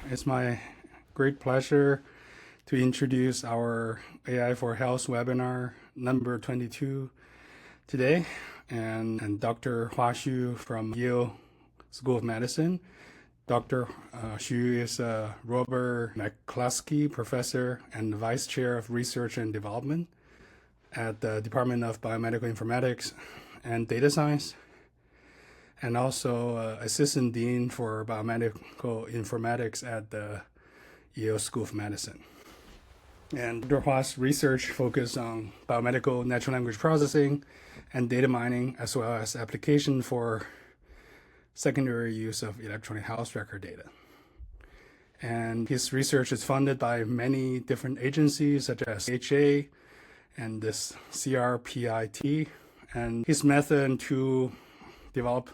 It's my great pleasure to introduce our AI for Health webinar number 22 today. And Dr. Hua Xu from Yale School of Medicine. Dr. Xu is a Robert McCluskey Professor and Vice Chair of Research and Development at the Department of Biomedical Informatics and Data Science, and also Assistant Dean for Biomedical Informatics at the Yale School of Medicine. And Dr. Hua's research focused on biomedical natural language processing and data mining, as well as application for secondary use of electronic health record data. And his research is funded by many different agencies, such as HA and this CRPIT. And his method to develop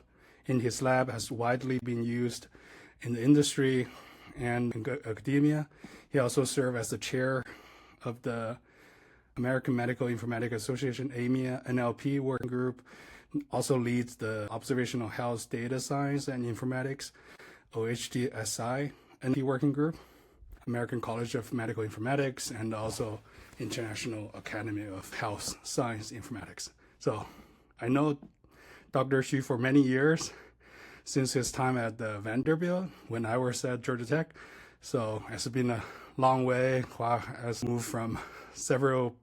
in his lab has widely been used in the industry and in academia. He also served as the chair of the American Medical Informatics Association AMIA NLP working group, also leads the Observational Health Data Science and Informatics OHDSI NLP working group, American College of Medical Informatics, and also International Academy of Health Science Informatics. So I know Dr. Xu for many years, since his time at the Vanderbilt when I was at Georgia Tech. So it's been a long way. Hua has moved from several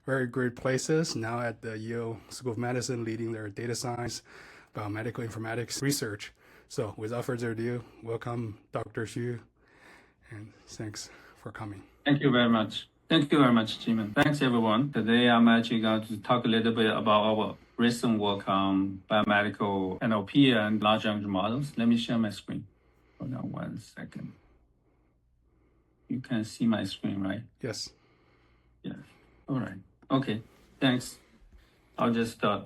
very great places, now at the Yale School of Medicine, leading their data science, biomedical informatics research. So without further ado, welcome Dr. Xu, and thanks for coming. Thank you very much. Thank you very much, Jim. And thanks, everyone. Today, I'm actually going to talk a little bit about our recent work on biomedical NLP and large language models. Let me share my screen. Hold on 1 second. You can see my screen, right? Yes. Yeah. All right. Okay. Thanks. I'll just start.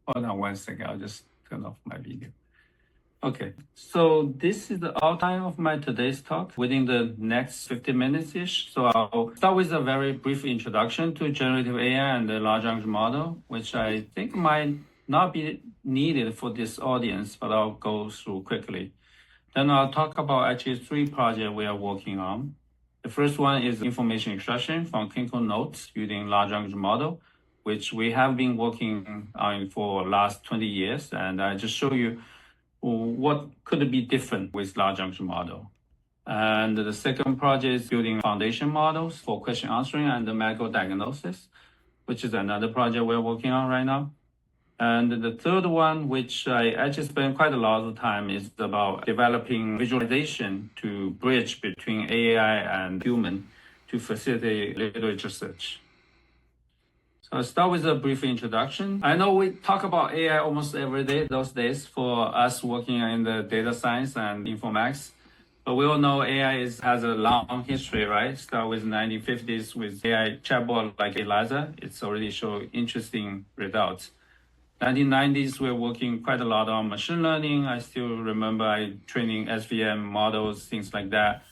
Hold on 1 second. I'll just turn off my video. Okay, so this is the outline of my today's talk within the next 50 minutes-ish. So I'll start with a very brief introduction to generative AI and the large language model, which I think might not be needed for this audience, but I'll go through quickly. Then I'll talk about actually 3 projects we are working on. The first one is information extraction from clinical notes using large language model, which we have been working on for the last 20 years. And I just show you what could be different with large language model. And the second project is building foundation models for question answering and the medical diagnosis, which is another project we're working on right now. And the third one, which I actually spend quite a lot of time, is about developing visualization to bridge between AI and human to facilitate literature search. I'll start with a brief introduction. I know we talk about AI almost every day those days for us working in the data science and informatics. But we all know AI has a long history, right? Start with 1950s with AI chatbot like Eliza. It's already shown interesting results. 1990s, we're working quite a lot on machine learning. I still remember training SVM models, things like that.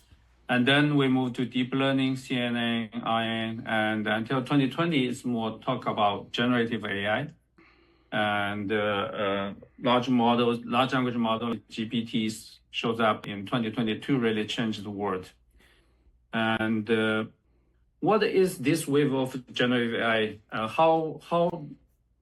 And then we moved to deep learning, CNN, RNN, and until 2020, it's more talk about generative AI. And large language model, GPTs shows up in 2022, really changed the world. And what is this wave of generative AI? How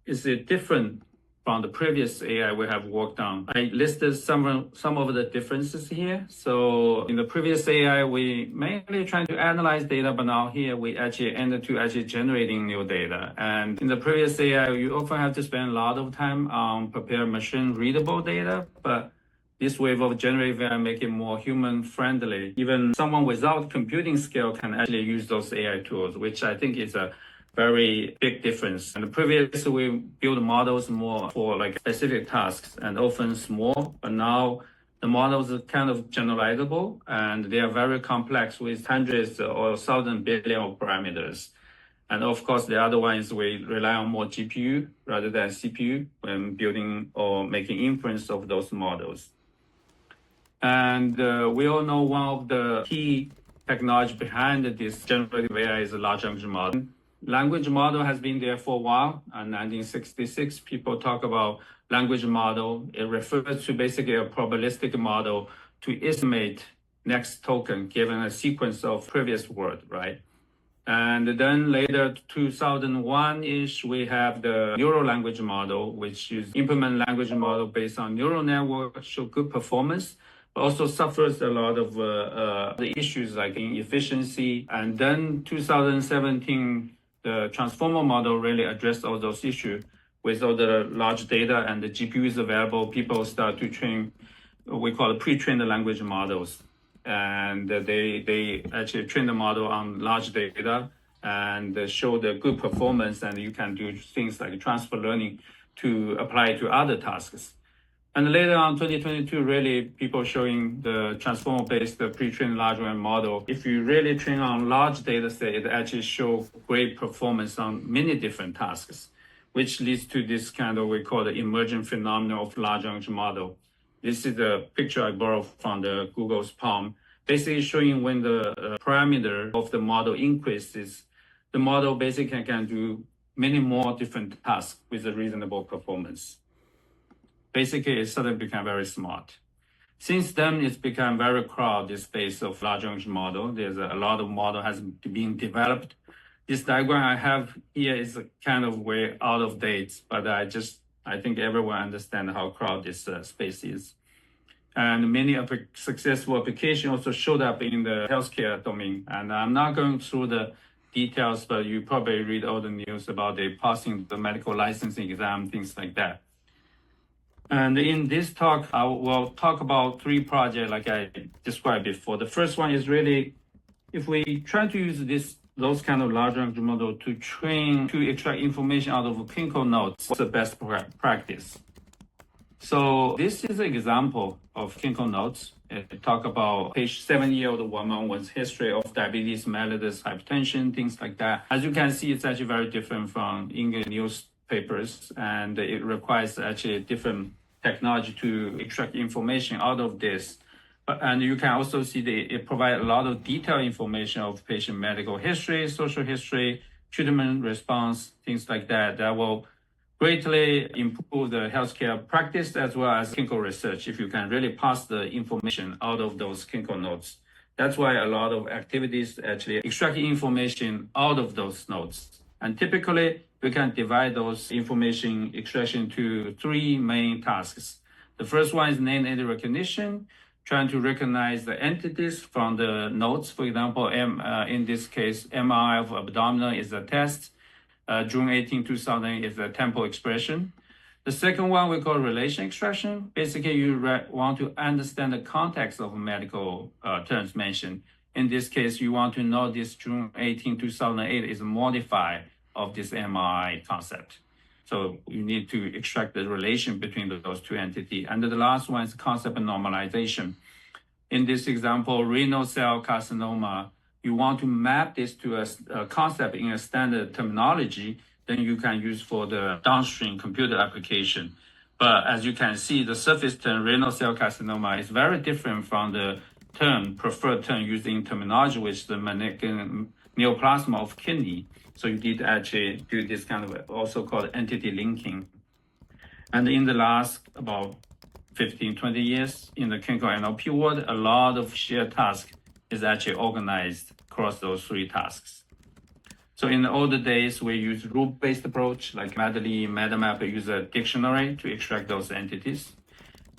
is it different from the previous AI we have worked on? I listed some of the differences here. So in the previous AI, we mainly trying to analyze data, but now here we actually ended to actually generating new data. And in the previous AI, you often have to spend a lot of time on prepare machine readable data, but this wave of generative AI make it more human friendly. Even someone without computing skill can actually use those AI tools, which I think is a very big difference. And the previous, we build models more for like specific tasks and often small, but now the models are kind of generalizable and they are very complex with hundreds or 1,000 billion of parameters. And of course, the other one is we rely on more GPU rather than CPU when building or making inference of those models. And we all know one of the key technology behind this generative AI is a large language model. Language model has been there for a while. In 1966, people talk about language model. It refers to basically a probabilistic model to estimate next token given a sequence of previous word, right? And then later, 2001-ish, we have the neural language model, which is implement language model based on neural network, show good performance, but also suffers a lot of the issues like inefficiency. And then 2017, the transformer model really addressed all those issues with all the large data and the GPUs available. People start to train, we call it pre-trained language models. And they actually train the model on large data and show the good performance, and you can do things like transfer learning to apply to other tasks. And later on, 2022, really people showing the transformer-based pre-trained large language model. If you really train on large data set, it actually shows great performance on many different tasks, which leads to this kind of, we call the emergent phenomenon of large language model. This is the picture I borrowed from the Google's Palm, basically showing when the parameter of the model increases, the model basically can do many more different tasks with a reasonable performance. Basically, it suddenly became very smart. Since then, it's become very crowded, this space of large language model. There's a lot of model has been developed. This diagram I have here is kind of way out of date, but I think everyone understands how crowded this space is. And many successful applications also showed up in the healthcare domain. And I'm not going through the details, but you probably read all the news about the passing the medical licensing exam, things like that. And in this talk, I will talk about 3 projects like I described before. The first one is really, if we try to use those kind of large language model to extract information out of clinical notes, what's the best practice? So this is an example of clinical notes. It talk about page 7-year-old woman with history of diabetes, mellitus, hypertension, things like that. As you can see, it's actually very different from English newspapers, and it requires actually different technology to extract information out of this. And you can also see it provides a lot of detailed information of patient medical history, social history, treatment response, things like that. That will greatly improve the healthcare practice as well as clinical research if you can really pass the information out of those clinical notes. That's why a lot of activities actually extract information out of those notes. And typically, we can divide those information extraction to 3 main tasks. The first one is name entity recognition, trying to recognize the entities from the notes. For example, in this case, MRI of abdominal is a test. June 18, 2000 is a tempo expression. The second one we call relation extraction. Basically, you want to understand the context of medical terms mentioned. In this case, you want to know this June 18, 2008 is a modified of this MRI concept. So you need to extract the relation between those 2 entities. And the last one is concept of normalization. In this example, renal cell carcinoma, you want to map this to a concept in a standard terminology, then you can use for the downstream computer application. But as you can see, the surface term renal cell carcinoma is very different from the preferred term used in terminology, which is the neoplasma of kidney. So you did actually do this kind of also called entity linking. And in the last about 15, 20 years in the clinical NLP world, a lot of shared tasks is actually organized across those 3 tasks. So in the older days, we use rule-based approach, like Medley, MetaMap use a dictionary to extract those entities.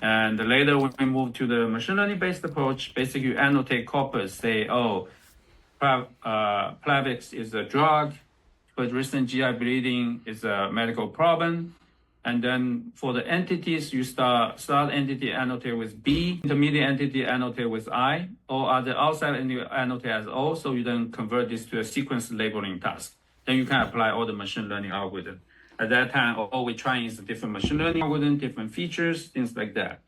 And later, when we move to the machine learning-based approach, basically you annotate corpus, say, Plavix is a drug, but recent GI bleeding is a medical problem. And then for the entities, you start entity annotate with B, intermediate entity annotate with I, or other outside entity annotate as O. So you then convert this to a sequence labeling task. Then you can apply all the machine learning algorithm. At that time, all we're trying is a different machine learning algorithm, different features, things like that.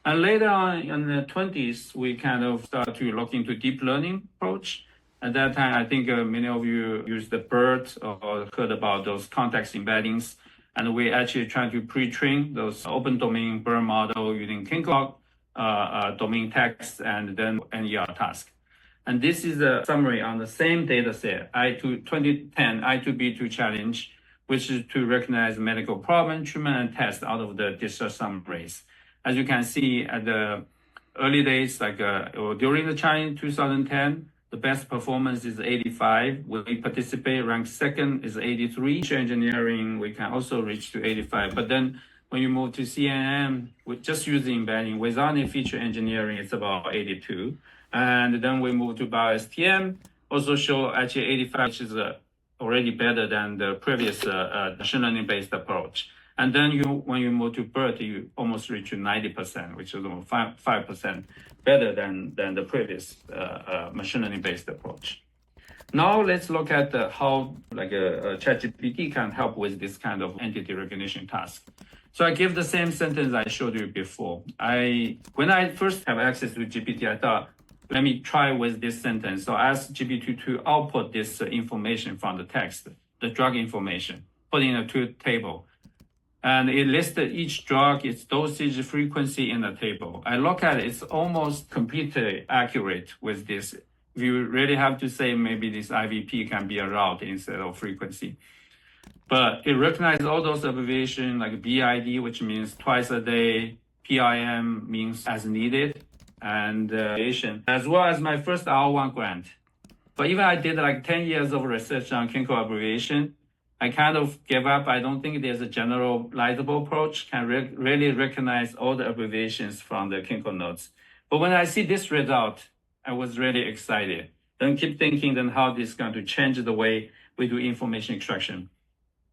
And later on in the 20s, we kind of start to look into deep learning approach. At that time, I think many of you used the BERT or heard about those context embeddings. And we actually try to pre-train those open domain BERT model using clinical domain text and then NER task. And this is a summary on the same data set, 2010 I2B2 challenge, which is to recognize medical problem, treatment, and test out of the discharge summaries. As you can see at the early days, or during the China 2010, the best performance is 85. We participate, rank second is 83. Feature engineering, we can also reach to 85. But then when you move to CNN, with just using embedding without any feature engineering, it's about 82. And then we move to BioSTM, also show actually 85, which is already better than the previous machine learning based approach. And then when you move to BERT, you almost reach to 90%, which is almost 5% better than the previous machine learning based approach. Now let's look at how ChatGPT can help with this kind of entity recognition task. So I give the same sentence I showed you before. When I first have access to GPT, I thought, let me try with this sentence. So I asked GPT to output this information from the text, the drug information, put in a table. And it listed each drug, its dosage frequency in the table. I look at it, it's almost completely accurate with this. You really have to say maybe this IVP can be a route instead of frequency. But it recognizes all those abbreviations like BID, which means twice a day, PIM means as needed, and as well as my first R1 grant. But even I did like 10 years of research on clinical abbreviation, I kind of gave up. I don't think there's a generalizable approach can really recognize all the abbreviations from the clinical notes. But when I see this result, I was really excited. Then keep thinking then how this is going to change the way we do information extraction.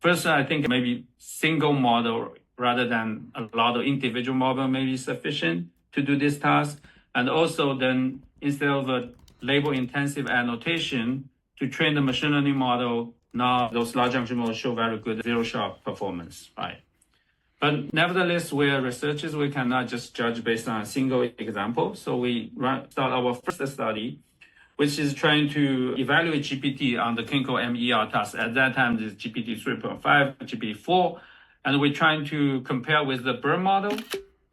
First, I think maybe single model rather than a lot of individual model may be sufficient to do this task. And also then instead of a label intensive annotation to train the machine learning model, now those large language models show very good zero-shot performance, right? But nevertheless, we are researchers, we cannot just judge based on a single example. So we start our first study, which is trying to evaluate GPT on the clinical MER task. At that time, this is GPT 3.5, GPT 4, and we're trying to compare with the BERT model.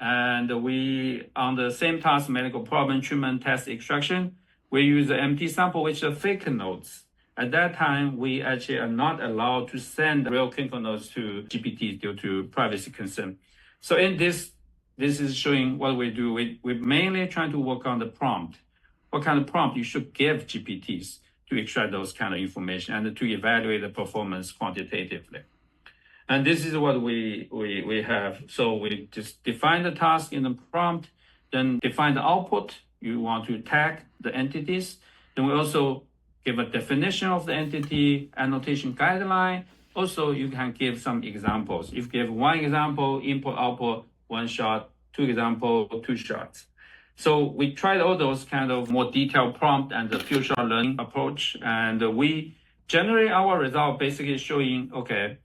And we, on the same task, medical problem treatment test extraction, we use the empty sample, which are fake notes. At that time, we actually are not allowed to send real clinical notes to GPT due to privacy concern. So in this is showing what we do. We're mainly trying to work on the prompt. What kind of prompt you should give GPTs to extract those kind of information and to evaluate the performance quantitatively. And this is what we have. So we just define the task in the prompt, then define the output. You want to tag the entities. Then we also give a definition of the entity, annotation guideline. Also, you can give some examples. If you give one example, input, output, one shot, two example, two shots. So we tried all those kind of more detailed prompt and the few shot learning approach. And we generate our result basically showing, okay,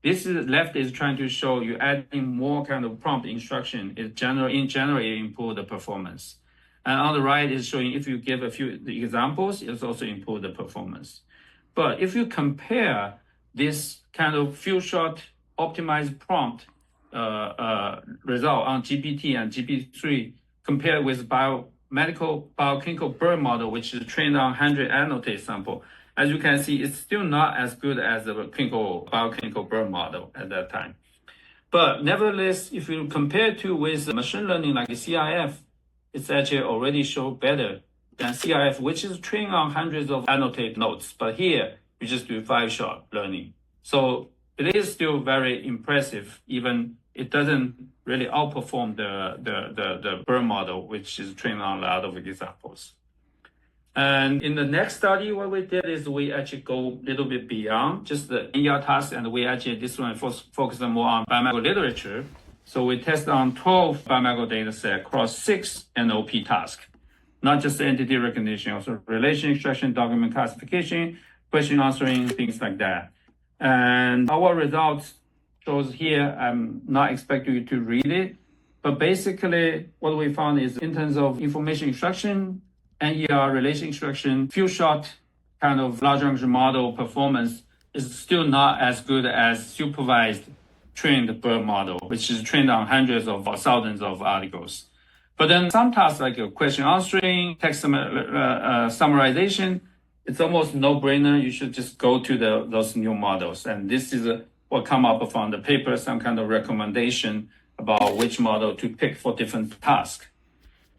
this is left is trying to show you adding more kind of prompt instruction in general improve the performance. And on the right is showing if you give a few examples, it's also improve the performance. But if you compare this kind of few shot optimized prompt result on GPT and GPT-3 compared with biomedical bioclinical BERT model, which is trained on 100 annotated sample, as you can see, it's still not as good as the bioclinical BERT model at that time. But nevertheless, if you compare to with machine learning like CIF, it's actually already show better than CIF, which is trained on hundreds of annotated notes. But here, you just do 5-shot learning. So it is still very impressive, even it doesn't really outperform the BERT model, which is trained on a lot of examples. And in the next study, what we did is we actually go a little bit beyond just the NER task, and we actually, this one focus more on biomedical literature. So we test on 12 biomedical data set across 6 NLP tasks, not just entity recognition, also relation extraction, document classification, question answering, things like that. And our results shows here, I'm not expecting you to read it, but basically what we found is in terms of information extraction, NER relation extraction, few shot kind of large language model performance is still not as good as supervised trained BERT model, which is trained on hundreds of thousands of articles. But then some tasks like question answering, text summarization, it's almost no-brainer. You should just go to those new models. And this is what come up from the paper, some kind of recommendation about which model to pick for different tasks.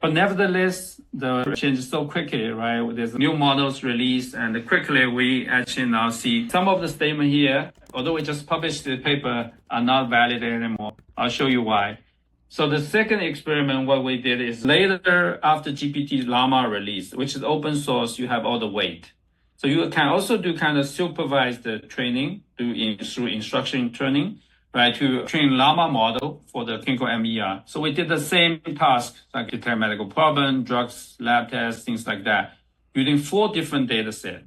But nevertheless, the changes so quickly, right? There's new models released, and quickly we actually now see some of the statement here, although we just published the paper, are not valid anymore. I'll show you why. So the second experiment, what we did is later after GPT LLaMA release, which is open source, you have all the weight. So you can also do kind of supervised training through instruction training, right, to train LLaMA model for the clinical MER. So we did the same task, like detect medical problem, drugs, lab tests, things like that, using 4 different data sets.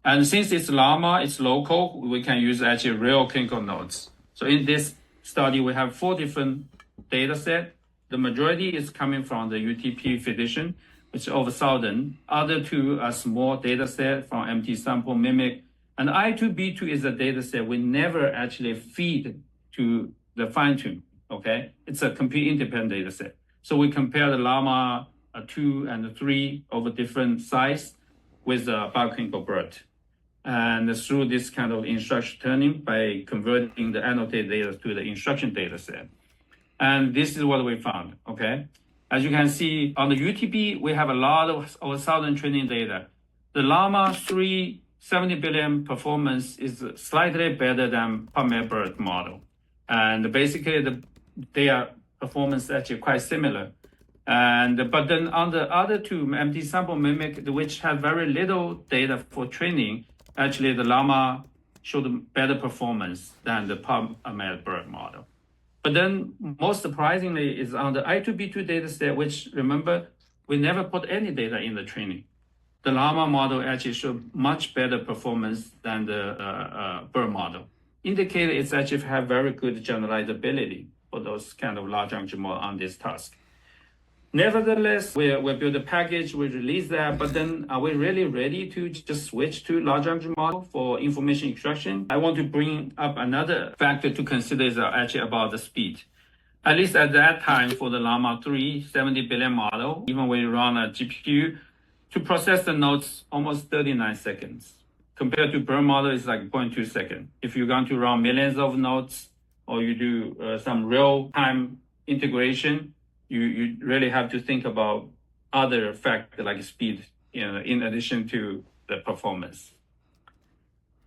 And since it's LLaMA, it's local, we can use actually real clinical nodes. So in this study, we have 4 different data sets. The majority is coming from the UTP physician, which is over 1,000. Other 2 are small data set from MT sample mimic. And I2B2 is a data set we never actually feed to the fine tune, okay? It's a complete independent data set. So we compare the LLaMA 2 and 3 over different size with the bioclinical bird. And through this kind of instruction turning by converting the annotated data to the instruction data set. And this is what we found, okay? As you can see, on the UTP, we have a lot of over 1,000 training data. The LLaMA 3 70 billion performance is slightly better than PubMed model. And basically, their performance is actually quite similar. But then on the other 2, MT sample mimic, which have very little data for training, actually the LLaMA showed better performance than the PubMed model. But then most surprisingly is on the I2B2 data set, which remember, we never put any data in the training. The LLaMA model actually showed much better performance than the BERT model. Indicated it's actually have very good generalizability for those kind of large language model on this task. Nevertheless, we build a package, we release that, but then are we really ready to just switch to large language model for information extraction? I want to bring up another factor to consider is actually about the speed. At least at that time for the LLaMA 3 70 billion model, even when you run a GPU, to process the nodes almost 39 seconds. Compared to BERT model, it's like 0.2 seconds. If you're going to run millions of nodes or you do some real-time integration, you really have to think about other factors like speed, in addition to the performance.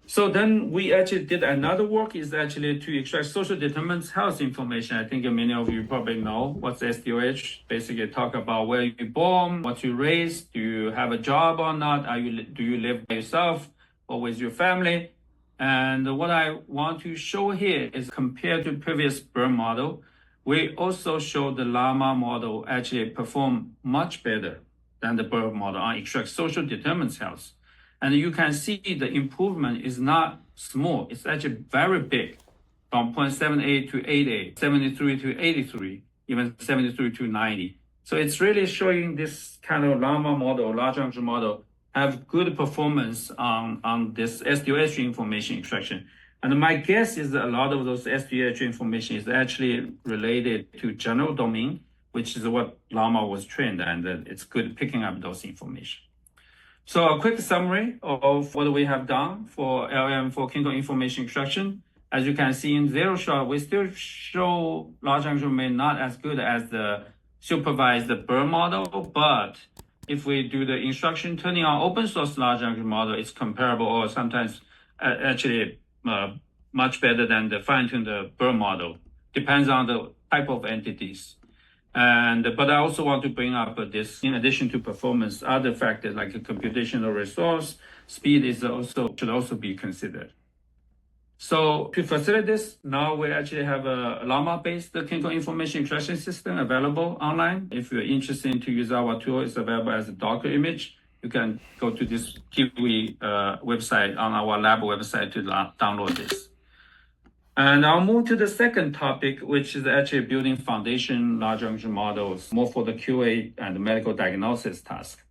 So then we actually did another work is actually to extract social determinants health information. I think many of you probably know what's SDOH. Basically talk about where you're born, what you raised, do you have a job or not, do you live by yourself or with your family? And what I want to show here is compared to previous BERT model, we also show the LLaMA model actually perform much better than the BERT model on extract social determinants health. And you can see the improvement is not small. It's actually very big, from 0.78 to 88, 73 to 83, even 73 to 90. So it's really showing this kind of LLaMA model, large language model, have good performance on this SDOH information extraction. And my guess is that a lot of those SDOH information is actually related to general domain, which is what LLaMA was trained, and it's good picking up those information. So a quick summary of what we have done for LLM for clinical information extraction. As you can see in zero shot, we still show large language model not as good as the supervised BERT model, but if we do the instruction turning on open source large language model, it's comparable or sometimes actually much better than the fine-tuned BERT model. Depends on the type of entities. But I also want to bring up this, in addition to performance, other factors like computational resource, speed should also be considered. So to facilitate this, now we actually have a LLaMA-based clinical information extraction system available online. If you're interested to use our tool, it's available as a Docker image. You can go to this Kiwi website on our lab website to download this. And I'll move to the second topic, which is actually building foundation large language models, more for the QA and the medical diagnosis task.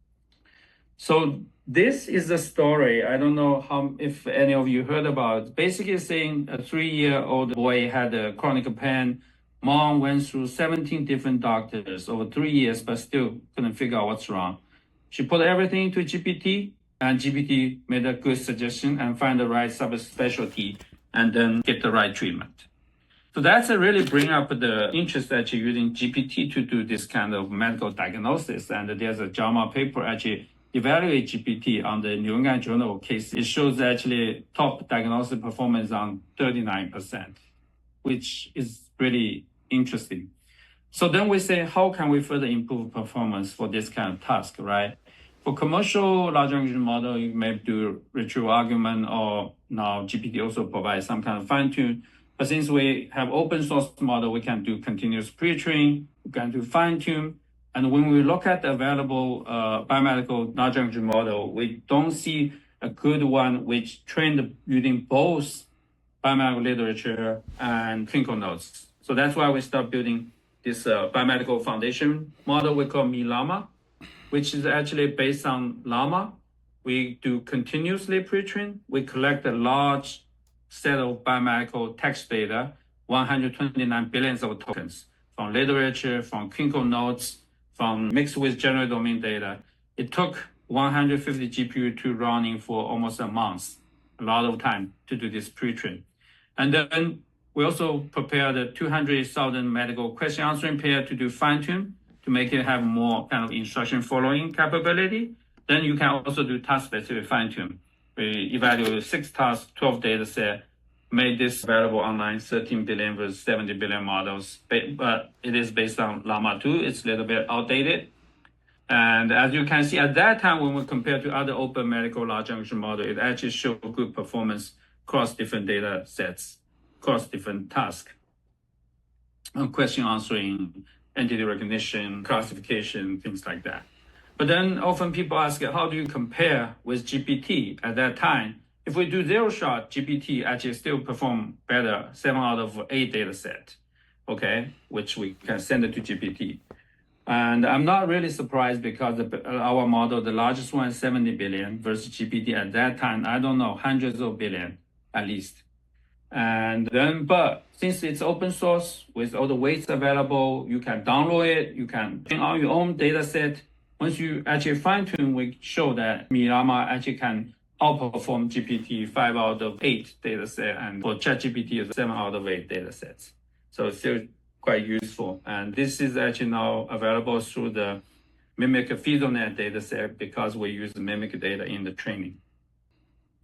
So this is a story. I don't know if any of you heard about it. Basically saying a 3-year-old boy had a chronic pain. Mom went through 17 different doctors over 3 years, but still couldn't figure out what's wrong. She put everything into GPT, and GPT made a good suggestion and find the right subspecialty and then get the right treatment. So that's really bring up the interest actually using GPT to do this kind of medical diagnosis. And there's a JAMA paper actually evaluate GPT on the New England Journal case. It shows actually top diagnostic performance on 39%, which is really interesting. So then we say, how can we further improve performance for this kind of task, right? For commercial large language model, you may do retrieval argument, or now GPT also provides some kind of fine tune. But since we have open source model, we can do continuous pre-train, we can do fine tune. And when we look at the available biomedical large language model, we don't see a good one which trained using both biomedical literature and clinical notes. So that's why we start building this biomedical foundation model we call LLaMA, which is actually based on LLaMA. We do continuously pre-train. We collect a large set of biomedical text data, 129 billions of tokens from literature, from clinical notes, from mixed with general domain data. It took 150 GPU to running for almost a month, a lot of time to do this pre-train. And then we also prepared a 200,000 medical question answering pair to do fine tune to make it have more kind of instruction following capability. Then you can also do task specific fine tune. We evaluate 6 tasks, 12 data set, made this available online, 13 billion versus 70 billion models, but it is based on LLaMA 2. It's a little bit outdated. And as you can see, at that time, when we compare to other open medical large language model, it actually showed good performance across different data sets, across different tasks, question answering, entity recognition, classification, things like that. But then often people ask, how do you compare with GPT at that time? If we do zero shot, GPT actually still perform better, 7 out of 8 data set, okay, which we can send it to GPT. And I'm not really surprised because our model, the largest one is 70 billion versus GPT at that time, I don't know, hundreds of billion at least. And then, but since it's open source with all the weights available, you can download it, you can train on your own data set. Once you actually fine tune, we show that LLaMA actually can outperform GPT 5 out of 8 data set, and for ChatGPT is 7 out of 8 data sets. So it's still quite useful. And this is actually now available through the Mimic FeasialNet data set because we use the Mimic data in the training.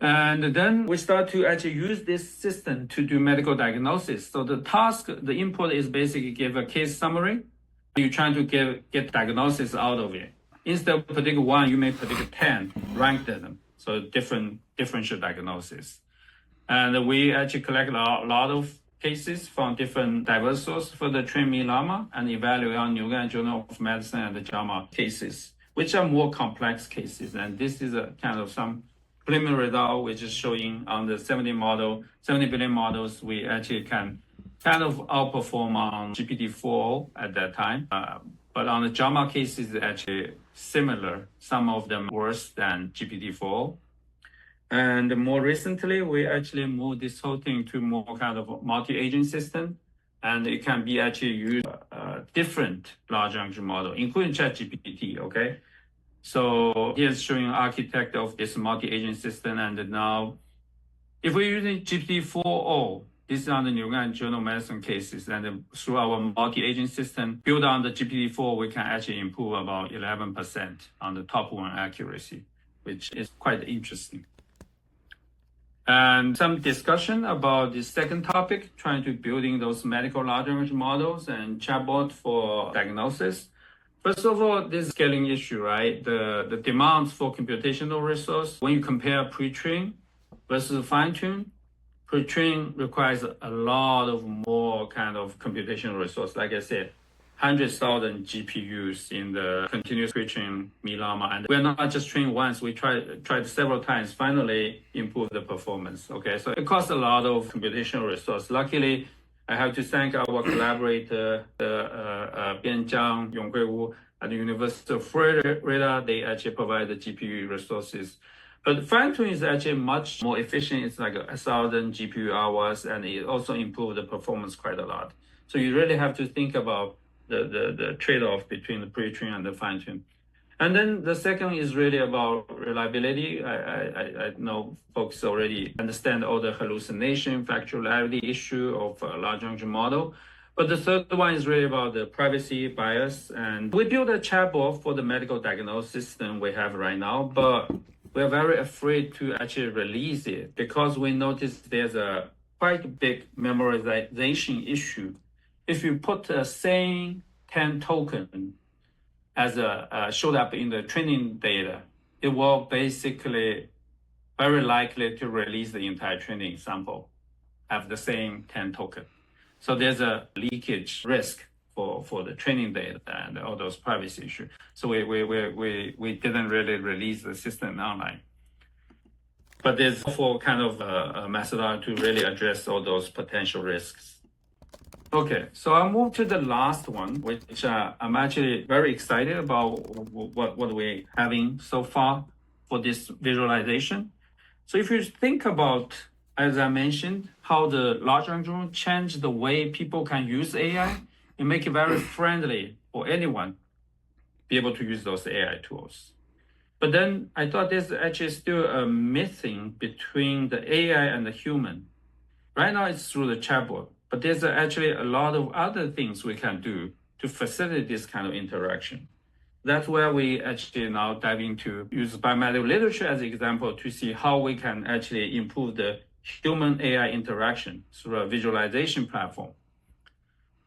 And then we start to actually use this system to do medical diagnosis. So the task, the input is basically give a case summary. You're trying to get diagnosis out of it. Instead of predict 1, you may predict 10, rank them. So differential diagnosis. And we actually collect a lot of cases from different diverse sources for the train LLaMA and evaluate on New England Journal of Medicine and the JAMA cases, which are more complex cases. And this is a kind of some preliminary result, which is showing on the 70 billion models, we actually can kind of outperform on GPT-4 at that time. But on the JAMA cases, it's actually similar, some of them worse than GPT-4. And more recently, we actually moved this whole thing to more kind of multi-agent system. And it can be actually used different large language model, including ChatGPT, okay? So here's showing architect of this multi-agent system. And now, if we're using GPT-4o, this is on the New England Journal of Medicine cases. And through our multi-agent system, built on the GPT-4, we can actually improve about 11% on the top one accuracy, which is quite interesting. And some discussion about the second topic, trying to building those medical large language models and chatbot for diagnosis. First of all, this scaling issue, right? The demands for computational resource, when you compare pre-train versus fine-tune, pre-train requires a lot of more kind of computational resource. Like I said, 100,000 GPUs in the continuous pre-train LLaMA. And we're not just trained once, we tried several times, finally improve the performance, okay? So it costs a lot of computational resource. Luckily, I have to thank our collaborator, Bian Zhang, Yonghui Wu at the University of Florida. They actually provide the GPU resources. But fine-tuning is actually much more efficient. It's like 1,000 GPU hours, and it also improves the performance quite a lot. So you really have to think about the trade-off between the pre-train and the fine-tune. And then the second is really about reliability. I know folks already understand all the hallucination, factuality issue of a large language model. But the third one is really about the privacy bias. And we built a chatbot for the medical diagnosis system we have right now, but we're very afraid to actually release it because we noticed there's a quite big memorization issue. If you put the same 10 token as showed up in the training data, it will basically very likely to release the entire training sample have the same 10 token. So there's a leakage risk for the training data and all those privacy issues. So we didn't really release the system online. But there's also kind of a methodology to really address all those potential risks. Okay, so I'll move to the last one, which I'm actually very excited about what we're having so far for this visualization. So if you think about, as I mentioned, how the large language model changed the way people can use AI and make it very friendly for anyone be able to use those AI tools. But then I thought there's actually still a missing between the AI and the human. Right now it's through the chatbot, but there's actually a lot of other things we can do to facilitate this kind of interaction. That's where we actually now dive into use biomedical literature as an example to see how we can actually improve the human AI interaction through a visualization platform.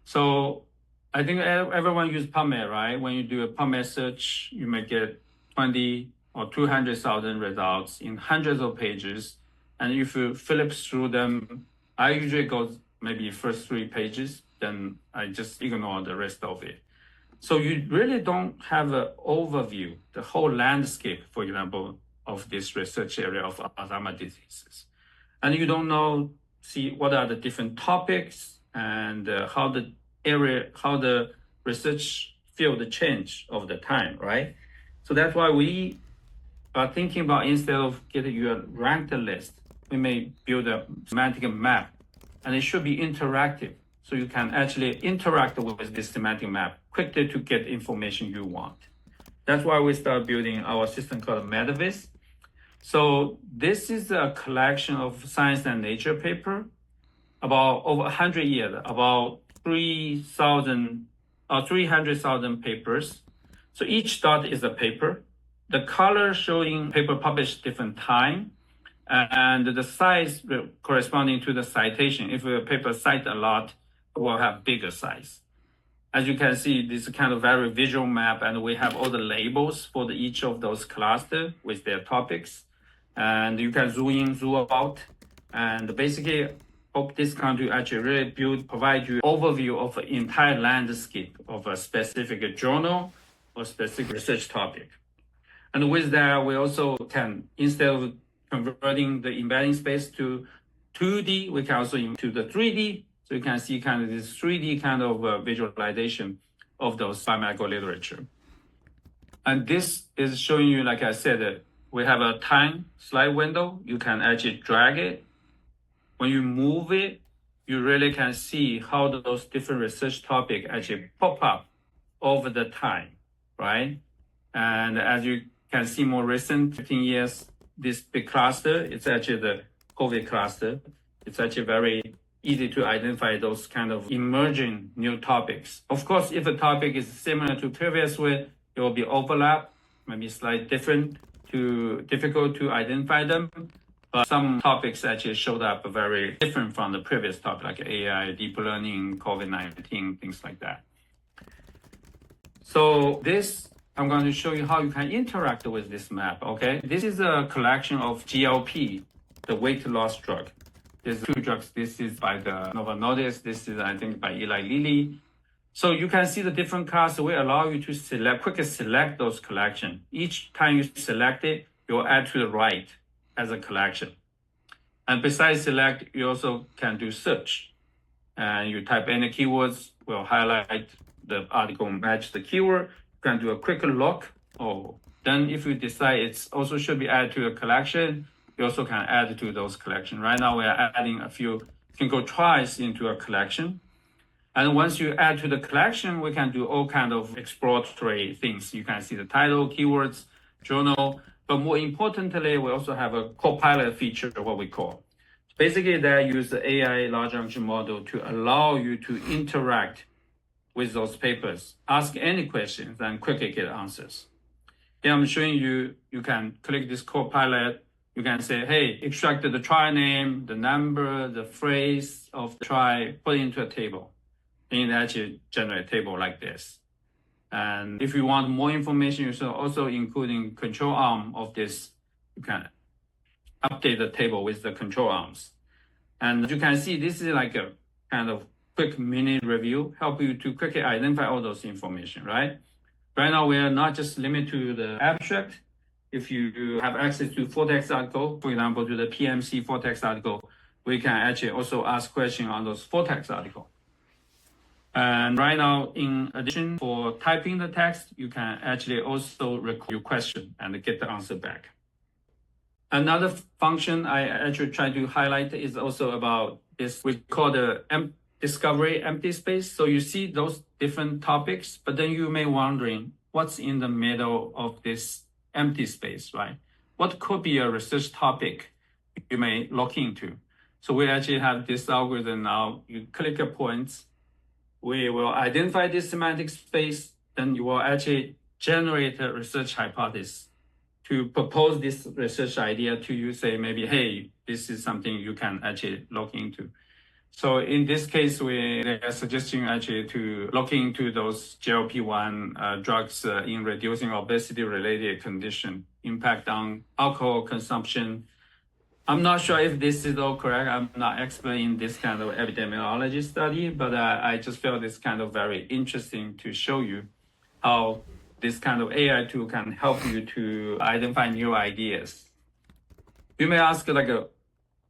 So I think everyone uses PubMed, right? When you do a PubMed search, you may get 20 or 200,000 results in hundreds of pages. And if you flip through them, I usually go maybe first 3 pages, then I just ignore the rest of it. So you really don't have an overview, the whole landscape, for example, of this research area of Alzheimer's diseases. And you don't know, see what are the different topics and how the research field change over the time, right? So that's why we are thinking about instead of getting you a ranked list, we may build a semantic map, and it should be interactive. So you can actually interact with this semantic map quickly to get information you want. That's why we start building our system called MetaVis. So this is a collection of science and nature paper about over 100 years, about 300,000 papers. So each dot is a paper. The color showing paper published different time, and the size corresponding to the citation. If a paper cite a lot, it will have bigger size. As you can see, this is kind of very visual map, and we have all the labels for each of those clusters with their topics. And you can zoom in, zoom out, and basically hope this can to actually really provide you overview of an entire landscape of a specific journal or specific research topic. And with that, we also can, instead of converting the embedding space to 2D, we can also into the 3D. So you can see kind of this 3D kind of visualization of those biomedical literature. And this is showing you, like I said, we have a time slide window. You can actually drag it. When you move it, you really can see how those different research topics actually pop up over the time, right? And as you can see more recent, 15 years, this big cluster, it's actually the COVID cluster. It's actually very easy to identify those kind of emerging new topics. Of course, if a topic is similar to previous one, it will be overlap, maybe slightly difficult to identify them. But some topics actually showed up very different from the previous topic, like AI, deep learning, COVID-19, things like that. So this, I'm going to show you how you can interact with this map, okay? This is a collection of GLP, the weight loss drug. There's 2 drugs. This is by the Novo Nordisk. This is, I think, by Eli Lilly. So you can see the different classes. We allow you to quickly select those collections. Each time you select it, you'll add to the right as a collection. And besides select, you also can do search. And you type any keywords, will highlight the article match the keyword. You can do a quick look. Then if you decide it also should be added to a collection, you also can add it to those collections. Right now, we are adding a few clinical trials into a collection. And once you add to the collection, we can do all kind of exploratory things. You can see the title, keywords, journal, but more importantly, we also have a co-pilot feature, what we call. Basically, they use the AI large language model to allow you to interact with those papers, ask any questions, and quickly get answers. Here I'm showing you, you can click this co-pilot. You can say, hey, extract the trial name, the number, the phrase of the trial, put it into a table. And it actually generate a table like this. And if you want more information, you should also including control arm of this. You can update the table with the control arms. And you can see this is like a kind of quick mini review, help you to quickly identify all those information, right? Right now, we are not just limited to the abstract. If you have access to full-text article, for example, to the PMC full-text article, we can actually also ask questions on those full-text article. And right now, in addition, for typing the text, you can actually also record your question and get the answer back. Another function I actually try to highlight is also about this, we call the discovery empty space. So you see those different topics, but then you may wondering what's in the middle of this empty space, right? What could be a research topic you may look into? So we actually have this algorithm now. You click a point, we will identify this semantic space, then you will actually generate a research hypothesis to propose this research idea to you, say maybe, hey, this is something you can actually look into. So in this case, we are suggesting actually to look into those GLP-1 drugs in reducing obesity-related condition, impact on alcohol consumption. I'm not sure if this is all correct. I'm not expert in this kind of epidemiology study, but I just felt this kind of very interesting to show you how this kind of AI tool can help you to identify new ideas. You may ask like,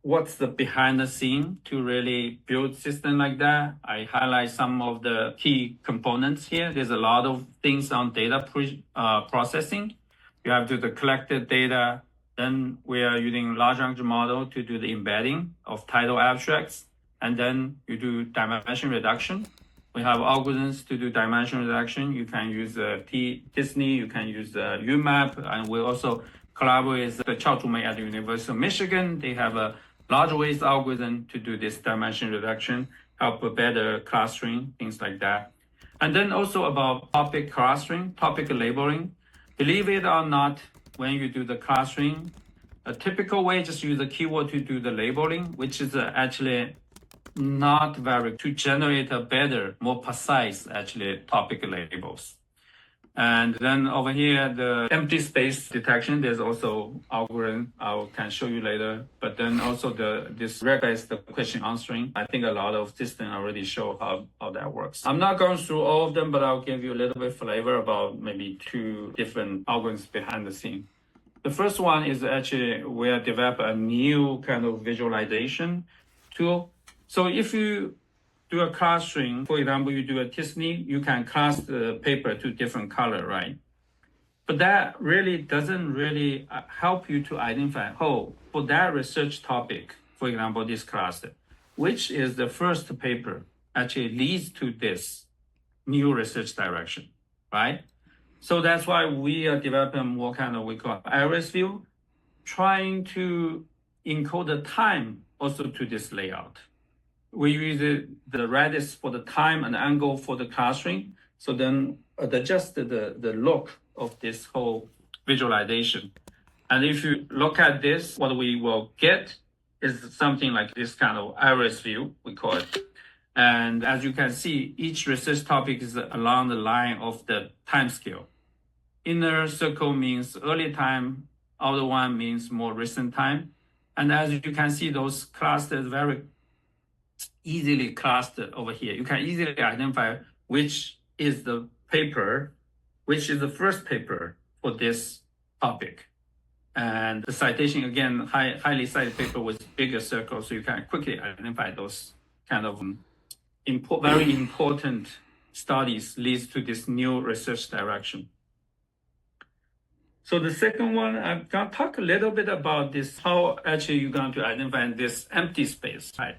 what's the behind the scene to really build system like that? I highlight some of the key components here. There's a lot of things on data processing. You have to collect the data. Then we are using large language model to do the embedding of title abstracts. And then you do dimension reduction. We have algorithms to do dimension reduction. You can use Disney, you can use UMAP, and we also collaborate with Chao Zhumei at the University of Michigan. They have a large ways algorithm to do this dimension reduction, help with better clustering, things like that. And then also about topic clustering, topic labeling. Believe it or not, when you do the clustering, a typical way just use the keyword to do the labeling, which is actually not very to generate a better, more precise actually topic labels. And then over here, the empty space detection, there's also algorithm I can show you later. But then also this reg-based question answering. I think a lot of systems already show how that works. I'm not going through all of them, but I'll give you a little bit flavor about maybe two different algorithms behind the scene. The first one is actually we have developed a new kind of visualization tool. So if you do a clustering, for example, you do a Disney, you can cluster the paper to different color, right? But that really doesn't really help you to identify, oh, for that research topic, for example, this cluster, which is the first paper actually leads to this new research direction, right? So that's why we are developing more kind of, we call iris view, trying to encode the time also to this layout. We use the radius for the time and angle for the clustering. So then adjust the look of this whole visualization. And if you look at this, what we will get is something like this kind of iris view, we call it. And as you can see, each research topic is along the line of the time scale. Inner circle means early time, outer one means more recent time. And as you can see, those clusters very easily clustered over here. You can easily identify which is the paper, which is the first paper for this topic. And the citation, again, highly cited paper with bigger circles, so you can quickly identify those kind of very important studies leads to this new research direction. So the second one, I'm going to talk a little bit about this, how actually you're going to identify this empty space, right?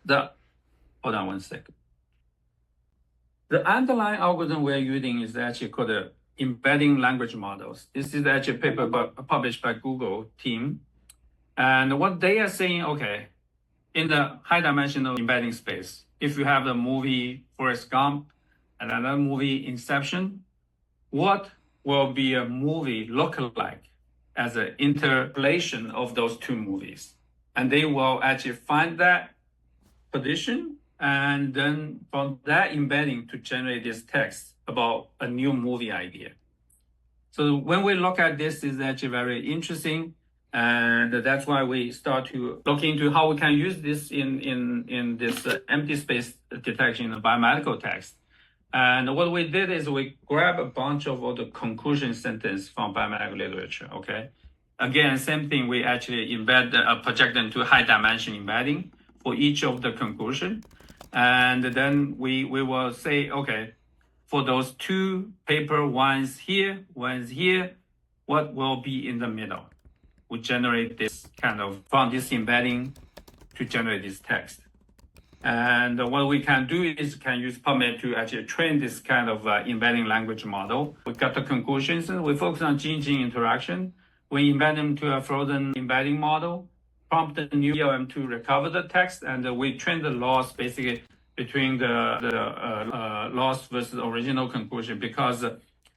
Hold on one second. The underlying algorithm we're using is actually called embedding language models. This is actually a paper published by Google team. And what they are saying, okay, in the high dimensional embedding space, if you have the movie Forrest Gump and another movie Inception, what will be a movie look like as an interpolation of those two movies? And they will actually find that position and then from that embedding to generate this text about a new movie idea. So when we look at this, it's actually very interesting. And that's why we start to look into how we can use this in this empty space detection in biomedical text. And what we did is we grab a bunch of all the conclusion sentence from biomedical literature, okay? Again, same thing, we actually embed, project them to high dimension embedding for each of the conclusion. And then we will say, okay, for those two paper, one's here, what will be in the middle? We generate this kind of, from this embedding to generate this text. And what we can do is can use PubMed to actually train this kind of embedding language model. We got the conclusions and we focus on gene-gene interaction. We embed them to a frozen embedding model, prompt the new LLM to recover the text, and we train the loss basically between the loss versus original conclusion because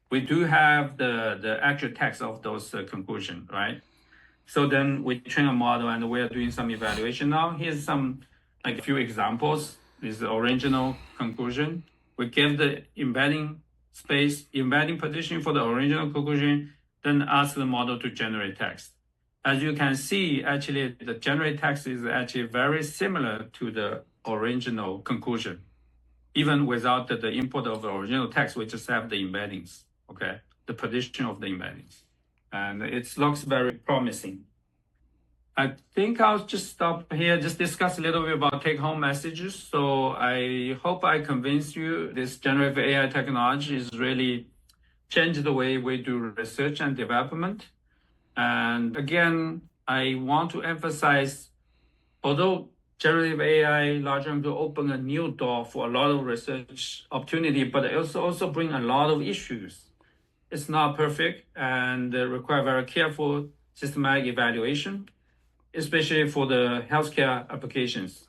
we do have the actual text of those conclusion, right? So then we train a model and we are doing some evaluation now. Here's some, like a few examples. This is the original conclusion. We give the embedding space, embedding position for the original conclusion, then ask the model to generate text. As you can see, actually, the generate text is actually very similar to the original conclusion. Even without the input of the original text, we just have the embeddings, okay? The position of the embeddings. And it looks very promising. I think I'll just stop here, just discuss a little bit about take-home messages. So I hope I convinced you this generative AI technology is really changed the way we do research and development. And again, I want to emphasize, although generative AI large language will open a new door for a lot of research opportunity, but it also bring a lot of issues. It's not perfect and require very careful systematic evaluation, especially for the healthcare applications.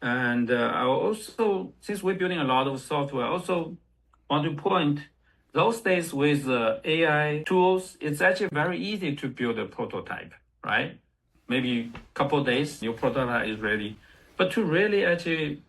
And I also, since we're building a lot of software, I also want to point those days with AI tools, it's actually very easy to build a prototype, right? Maybe a couple of days, your prototype is ready. But to really actually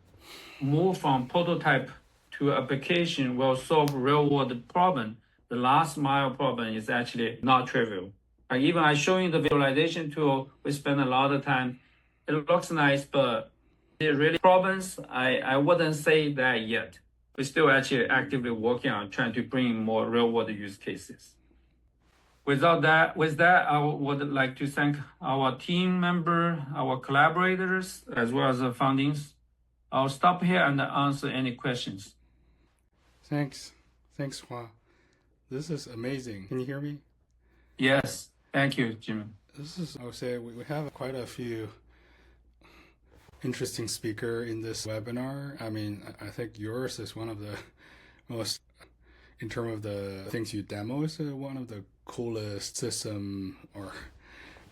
move from prototype to application will solve real world problem. The last mile problem is actually not trivial. Like even I showing the visualization tool, we spend a lot of time. It looks nice, but it really problems, I wouldn't say that yet. We're still actually actively working on trying to bring more real world use cases. With that, I would like to thank our team member, our collaborators, as well as the fundings. I'll stop here and answer any questions. Thanks. Thanks, Hua. This is amazing. Can you hear me? Yes, thank you, Jimmy. I would say we have quite a few interesting speaker in this webinar. I mean, I think yours is one of the most, in terms of the things you demo, is one of the coolest system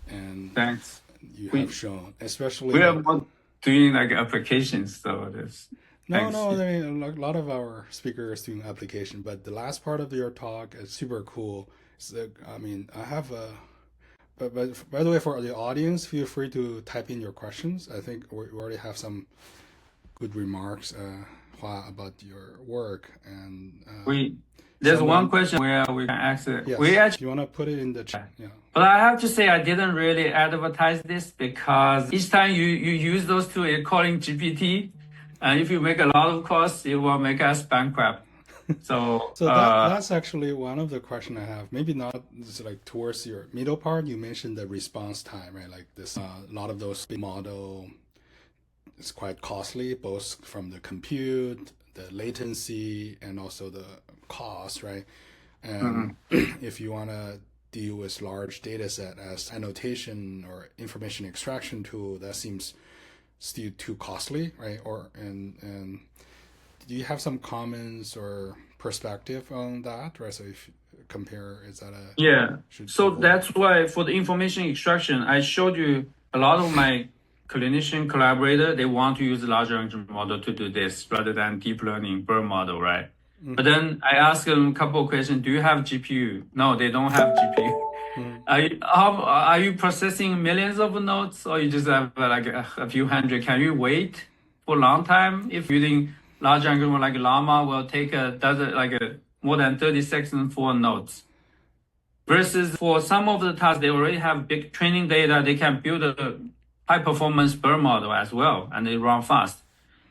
and Thanks. you have shown, especially. We are not doing like applications, so this. No, I mean, a lot of our speakers doing application, but the last part of your talk is super cool. I mean, I have a. But by the way, for the audience, feel free to type in your questions. I think we already have some good remarks, Hua, about your work. And there's one question where we can ask it. Yes, we actually, you want to put it in the chat? Yeah. But I have to say I didn't really advertise this because each time you use those two, you're calling GPT, and if you make a lot of costs, it will make us bankrupt. So that's actually one of the questions I have. Maybe not like towards your middle part. You mentioned the response time, right? Like this, a lot of those big model is quite costly, both from the compute, the latency, and also the cost, right? And if you want to deal with large data set as annotation or information extraction tool, that seems still too costly, right? And do you have some comments or perspective on that? Right. So if you compare, is that a Yeah. should So avoid? that's why for the information extraction, I showed you a lot of my clinician collaborator, they want to use large language model to do this rather than deep learning BERT model, right? But Mm-hmm. then I asked them a couple of questions. Do you have GPU? No, they don't have GPU. Mm-hmm. Are you processing millions of nodes or you just have like a few hundred? Can you wait for a long time if using large language model like LLaMA will take more than 30 seconds for nodes? Versus for some of the tasks, they already have big training data. They can build a high performance BERT model as well, and they run fast.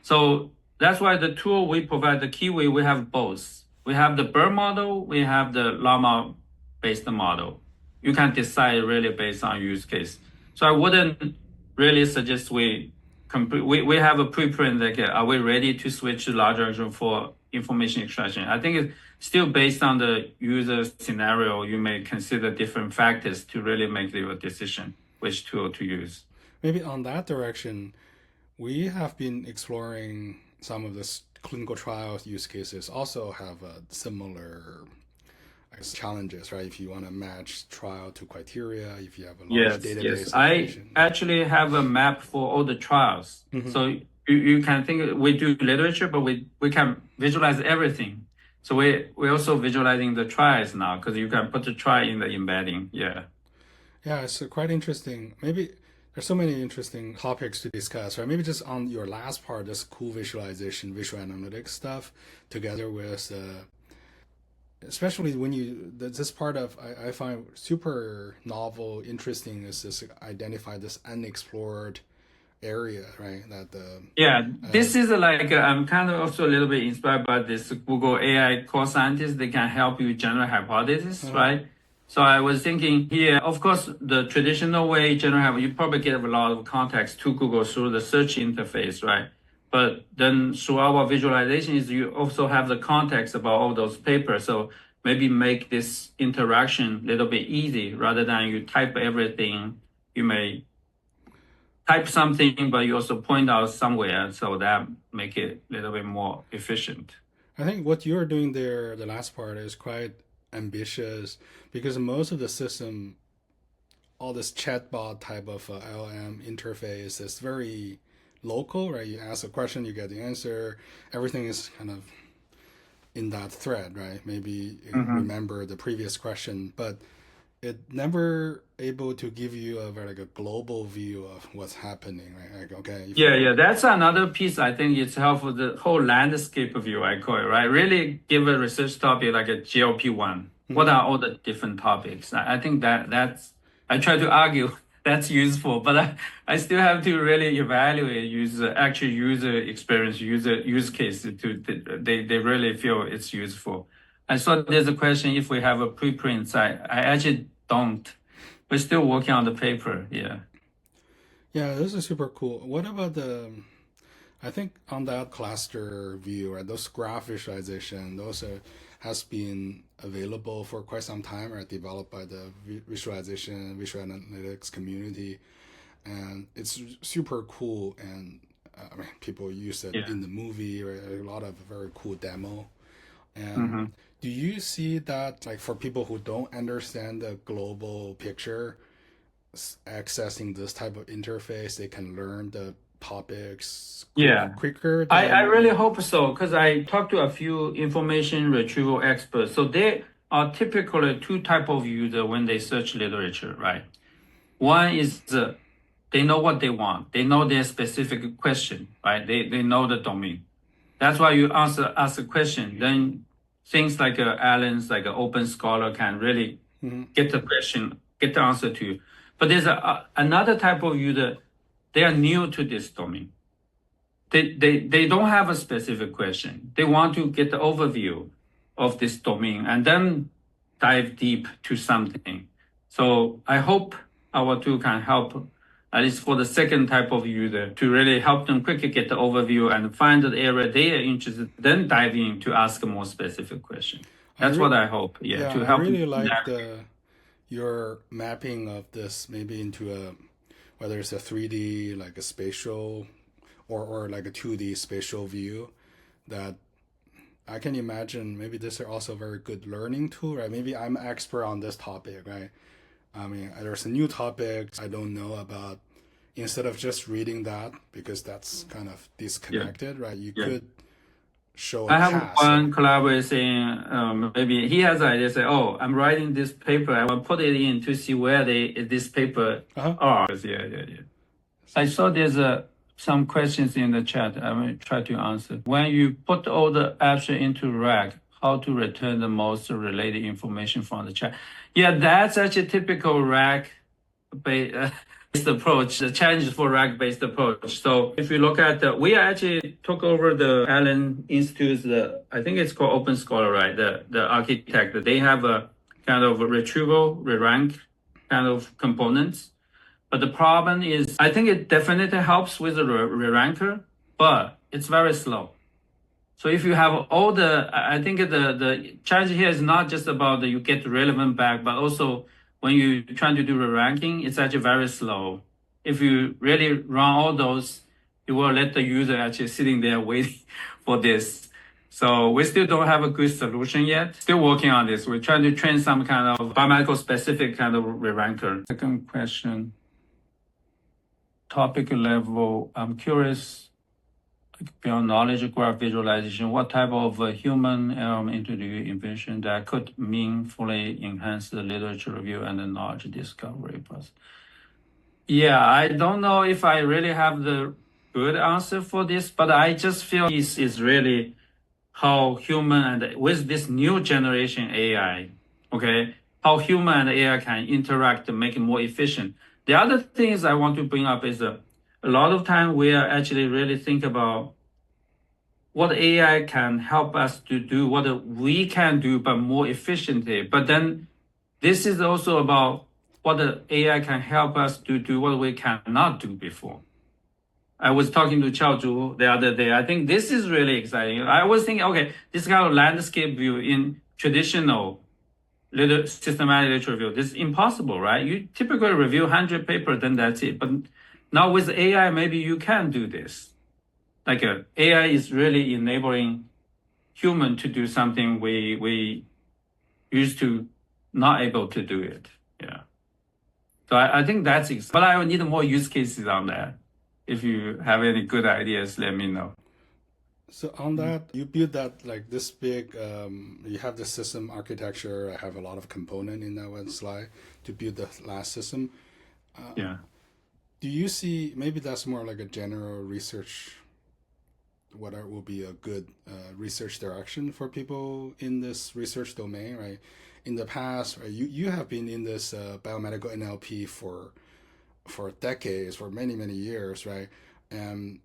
So that's why the tool we provide, the Kiwi, we have both. We have the BERT model, we have the LLaMA based model. You can decide really based on use case. So I wouldn't really suggest we have a preprint like are we ready to switch to large language for information extraction? I think it's still based on the user scenario. You may consider different factors to really make your decision which tool to use. Maybe on that direction, we have been exploring some of this clinical trials use cases. Also have similar, I guess, challenges, right? If you want to match trial to criteria, if you have a large Yes. database of I patients. actually have a map for all the trials. Mm-hmm. So you can think we do literature, but we can visualize everything. So we're also visualizing the trials now because you can put the trial in the embedding. Yeah. Yeah, it's quite interesting. Maybe there's so many interesting topics to discuss, right? Maybe just on your last part, this cool visualization, visual analytics stuff, together with, especially when this part of, I find super novel, interesting is this identify this unexplored area, right? That the, Yeah, uh, this is I'm kind of also a little bit inspired by this Google AI core scientists. They can help you generate hypotheses, uh, right? So I was thinking here, of course, the traditional way generate you probably get a lot of context to Google through the search interface, right? But then through our visualization is you also have the context about all those papers. So maybe make this interaction a little bit easy rather than you type everything. You may type something, but you also point out somewhere, so that make it a little bit more efficient. I think what you're doing there, the last part, is quite ambitious because most of the system, all this chatbot type of LLM interface is very local, right? You ask a question, you get the answer. Everything is kind of in that thread, right? Maybe you Mhm. remember the previous question, but it never able to give you a very like a global view of what's happening, right? Like, okay, if Yeah, that's another piece I think it's helpful, the whole landscape view, I call it, right? Really give a research topic like a GLP-1. What Mhm. are all the different topics? I think that's, I try to argue that's useful, but I still have to really evaluate actual user experience, use case they really feel it's useful. I saw there's a question if we have a preprint. I actually don't. We're still working on the paper. Yeah. Yeah, this is super cool. What about the I think on that cluster view, right, those graph visualization, those has been available for quite some time, right, developed by the visualization, visual analytics community, and it's super cool. And I mean, people use it Yeah. in the movie, right, a lot of very cool demo. And Mhm. do you see that, like, for people who don't understand the global picture, accessing this type of interface, they can learn the topics Yeah. quicker I than really hope so because I talked to a few information retrieval experts. So they are typically two type of user when they search literature, right? One is they know what they want. They know their specific question, right? They know the domain. That's why you ask a question. Then things like Allen's, like an open scholar can really Mhm. get the question, get the answer to you. But there's another type of user, they are new to this domain. They don't have a specific question. They want to get the overview of this domain and then dive deep to something. So I hope our tool can help, at least for the second type of user, to really help them quickly get the overview and find the area they are interested, then dive in to ask a more specific question. I That's re- what I hope, yeah, yeah, to I help them really like navigate. the your mapping of this maybe into a whether it's a 3D like a spatial or like a 2D spatial view that I can imagine maybe this is also a very good learning tool, right? Maybe I'm an expert on this topic, right? I mean, there's a new topic I don't know about. Instead of just reading that, because that's kind of disconnected, right? You could show a I have task. one collaborator saying, maybe he has an idea, say, oh, I'm writing this paper. I will put it in to see where this paper are. Yeah. I saw there's some questions in the chat. I will try to answer. When you put all the abstract into RAG, how to return the most related information from the chat? Yeah, that's actually typical RAG based approach, the challenge for RAG-based approach. So if you look at we actually took over the Allen Institute's, I think it's called Open Scholar, right? The architect, they have a kind of a retrieval, re-rank kind of components. But the problem is, I think it definitely helps with the re-ranker, but it's very slow. So if you have all I think the challenge here is not just about you get relevant back, but also when you try to do the ranking, it's actually very slow. If you really run all those, you will let the user actually sitting there waiting for this. So we still don't have a good solution yet. Still working on this. We're trying to train some kind of biomedical specific kind of re-ranker. Second question. Topic level, I'm curious, beyond knowledge graph visualization, what type of human LLM do you envision that could meaningfully enhance the literature review and the knowledge discovery process? Yeah, I don't know if I really have the good answer for this, but I just feel this is really how human and with this new generation AI, okay, how human and AI can interact to make it more efficient. The other things I want to bring up is a lot of time we are actually really think about what AI can help us to do, what we can do, but more efficiently. But then this is also about what the AI can help us to do what we cannot do before. I was talking to Chao Zhu the other day. I think this is really exciting. I was thinking, okay, this kind of landscape view in traditional systematic literature review, this is impossible, right? You typically review 100 papers, then that's it. But now with AI, maybe you can do this. Like AI is really enabling human to do something we used to not able to do it. Yeah. So I think that's exciting. But I will need more use cases on that. If you have any good ideas, let me know. So on that, you build that like this big, you have the system architecture, I have a lot of component in that one slide to build the last system. Yeah. Do you see, maybe that's more like a general research, what will be a good research direction for people in this research domain, right? In the past, right, you have been in this biomedical NLP for decades, for many, many years, right? And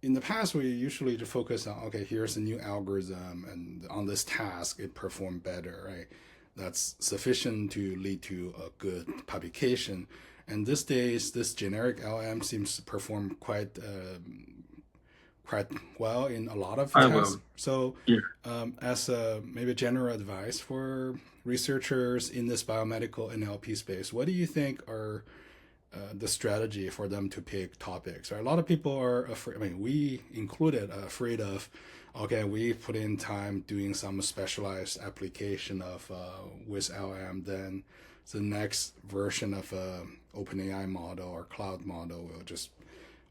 in the past, we usually just focus on, okay, here's a new algorithm, and on this task, it performed better, right? That's sufficient to lead to a good publication. And these days, this generic LLM seems to perform quite well in a lot of tasks. So as a maybe general advice for researchers in this biomedical NLP space, what do you think are the strategy for them to pick topics? Right? A lot of people are afraid, I mean, we included, afraid of, okay, we put in time doing some specialized application of with LM, then the next version of a OpenAI model or cloud model will just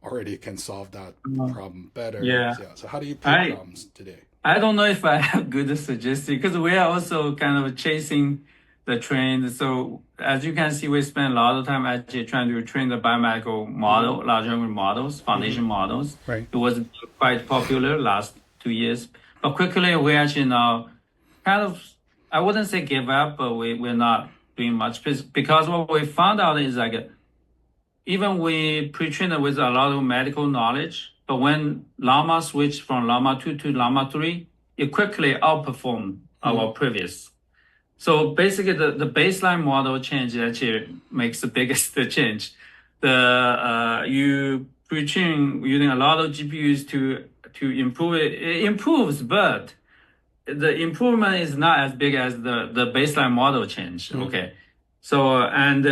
already can solve that problem better. Yeah. So how do you pick problems today? I don't know if I have good suggestion because we are also kind of chasing the trend. So as you can see, we spend a lot of time actually trying to train the biomedical model, large language models, foundation models. Right. It was quite popular last 2 years, but quickly we actually now kind of, I wouldn't say give up, but we're not doing much because what we found out is like even we pre-trained it with a lot of medical knowledge, but when LLaMA switched from LLaMA 2 to LLaMA 3, it quickly outperformed our previous. So basically, the baseline model change actually makes the biggest change. You pre-train using a lot of GPUs to improve it. It improves, but the improvement is not as big as the baseline model change. Okay. So, and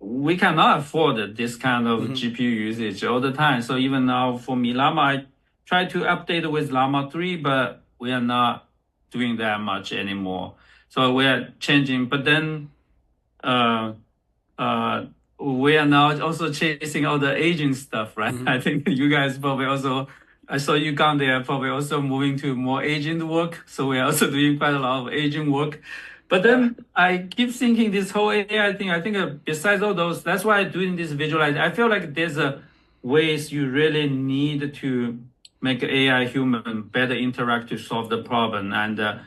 we cannot afford this kind of GPU usage all the time. So even now for me, LLaMA, I try to update with LLaMA 3, but we are not doing that much anymore. So we are changing, but then we are now also chasing all the aging stuff, right? I think you guys probably also, I saw you down there, probably also moving to more agent work. So we're also doing quite a lot of agent work. But then I keep thinking this whole AI thing, I think besides all those, that's why I'm doing this visualize. I feel like there's ways you really need to make AI human better interact to solve the problem. And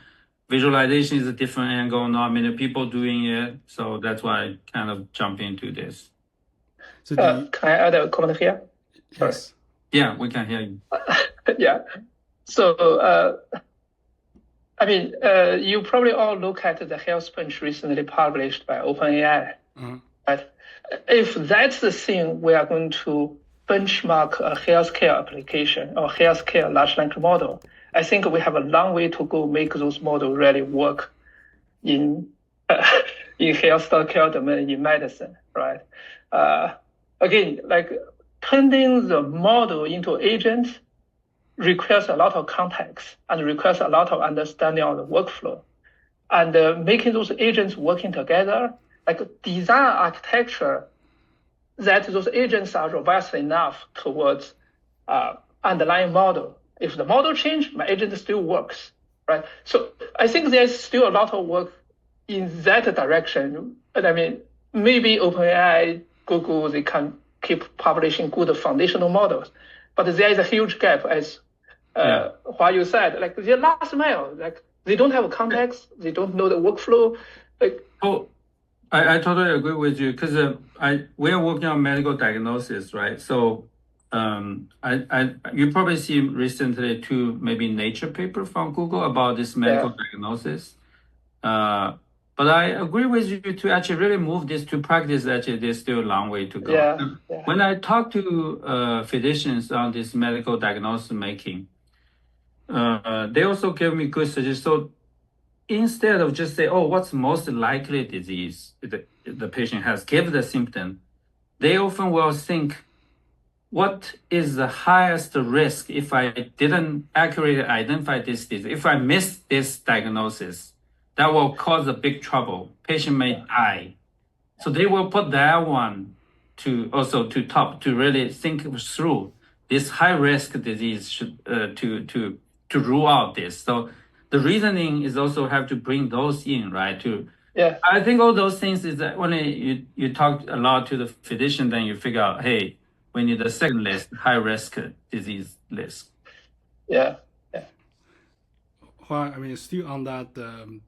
visualization is a different angle. Not many people doing it. So that's why I kind of jump into this. So can I add a comment here? Sorry. Yes. Yeah, we can hear you. Yeah. So, I mean, you probably all look at the Health Bench recently published by OpenAI, right? If that's the thing we are going to benchmark a healthcare application or healthcare large language model, I think we have a long way to go make those models really work in healthcare domain, in medicine, right? Again, like turning the model into agents requires a lot of context and requires a lot of understanding of the workflow. And making those agents working together, like design architecture that those agents are robust enough towards underlying model. If the model change, my agent still works, right? So I think there's still a lot of work in that direction. And I mean, maybe OpenAI, Google, they can keep publishing good foundational models, but there is a huge gap, as what you said, like the last mile, like they don't have a context, they don't know the workflow. Like, I totally agree with you because we are working on medical diagnosis, right? So you probably see recently two maybe Nature paper from Google about this medical diagnosis. But I agree with you to actually really move this to practice. Actually, there's still a long way to go. When I talk to physicians on this medical diagnosis making, they also give me good suggestions. So instead of just say, oh, what's most likely disease the patient has, give the symptom, they often will think, what is the highest risk if I didn't accurately identify this disease? If I miss this diagnosis, that will cause a big trouble. Patient may die. So they will put that one to top to really think through this high risk disease to rule out this. So the reasoning is also have to bring those in, right? I think all those things is that when you talk a lot to the physician, then you figure out, hey, we need a second list, high risk disease list. Yeah. Well, I mean, still on that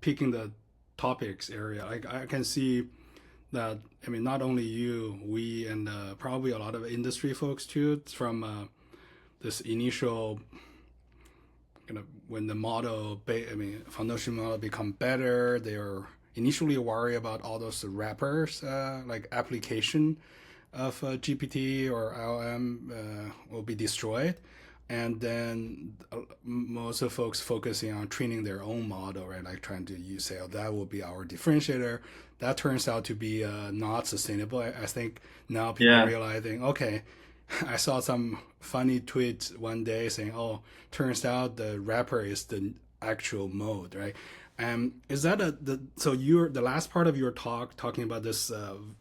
picking the topics area, I can see that, I mean, not only you, we, and probably a lot of industry folks too, from this initial, when the model, foundation model become better, they are initially worried about all those wrappers, like application of GPT or LLM will be destroyed. And then most of folks focusing on training their own model, right? Like trying to say, oh, that will be our differentiator. That turns out to be not sustainable. I think now people are realizing, okay, I saw some funny tweets one day saying, oh, turns out the wrapper is the actual mode, right? Is that so you're the last part of your talk talking about this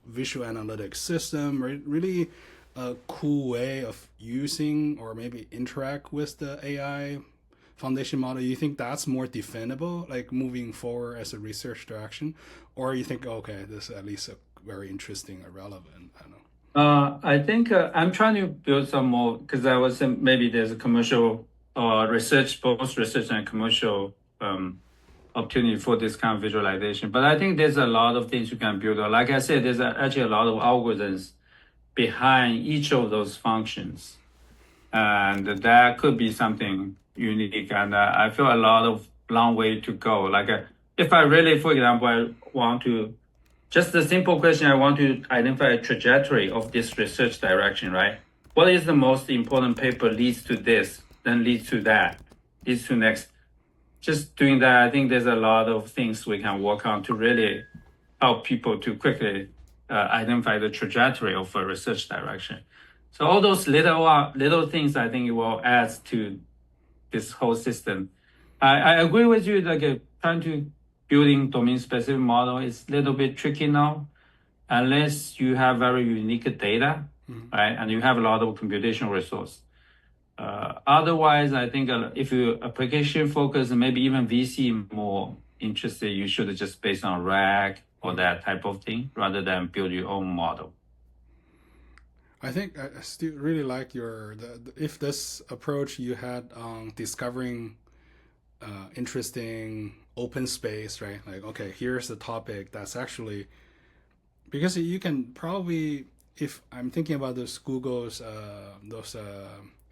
visual analytics system, right? Really a cool way of using or maybe interact with the AI foundation model. You think that's more defendable, like moving forward as a research direction, or you think, okay, this is at least very interesting or relevant? I don't know. I think I'm trying to build some more because I was maybe there's a commercial research, both research and commercial opportunity for this kind of visualization. But I think there's a lot of things you can build. Like I said, there's actually a lot of algorithms behind each of those functions. And that could be something unique. And I feel a lot of long way to go. Like if I really, for example, I want to, just a simple question, I want to identify a trajectory of this research direction, right? What is the most important paper leads to this, then leads to that, leads to next. Just doing that, I think there's a lot of things we can work on to really help people to quickly identify the trajectory of a research direction. So all those little things, I think it will add to this whole system. I agree with you. Like trying to building domain-specific model is a little bit tricky now, unless you have very unique data, right? And you have a lot of computational resource. Otherwise, I think if you application focus, maybe even VC more interested, you should just based on RAG or that type of thing rather than build your own model. I think I still really like if this approach you had on discovering interesting open space, right? Like, okay, here's the topic that's actually, because you can probably, if I'm thinking about those Google's, those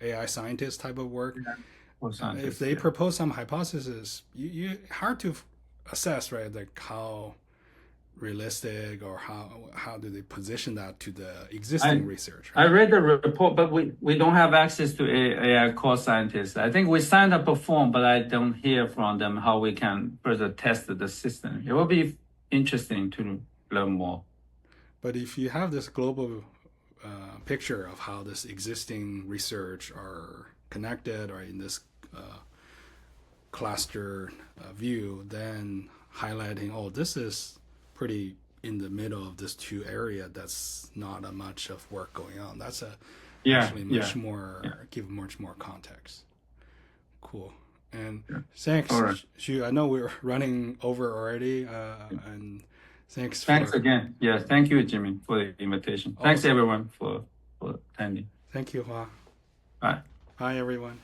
AI scientist type of work, if they propose some hypothesis, you hard to assess, right? Like how realistic or how do they position that to the existing research, right? I read the report, but we don't have access to AI core scientists. I think we signed up a form, but I don't hear from them how we can further test the system. It will be interesting to learn more. But if you have this global picture of how this existing research are connected or in this cluster view, then highlighting, oh, this is pretty in the middle of this two area, that's not a much of work going on. That's actually much more, give much more context. Cool. And thanks, Xu. I know we're running over already, and thanks again. Yes, thank you, Jimmy, for the invitation. Thanks everyone for attending. Thank you, Hua. Bye. Bye, everyone.